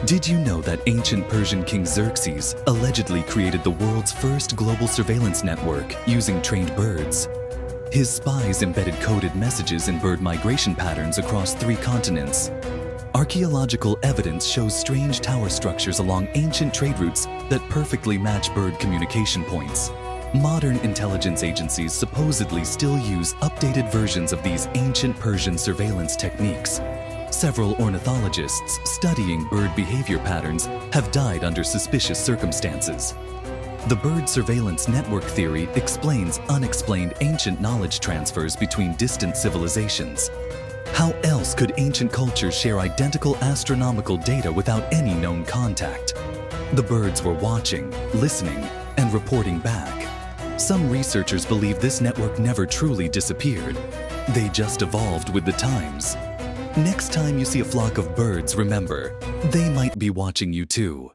Did you know that ancient Persian king Xerxes allegedly created the world's first global surveillance network using trained birds? His spies embedded coded messages in bird migration patterns across 3 continents. Archaeological evidence shows strange tower structures along ancient trade routes that perfectly match bird communication points. Modern intelligence agencies supposedly still use updated versions of these ancient Persian surveillance techniques. Several ornithologists studying bird behavior patterns have died under suspicious circumstances. The bird surveillance network theory explains unexplained ancient knowledge transfers between distant civilizations. How else could ancient cultures share identical astronomical data without any known contact? The birds were watching, listening, and reporting back. Some researchers believe this network never truly disappeared. They just evolved with the times. Next time you see a flock of birds, remember, they might be watching you too.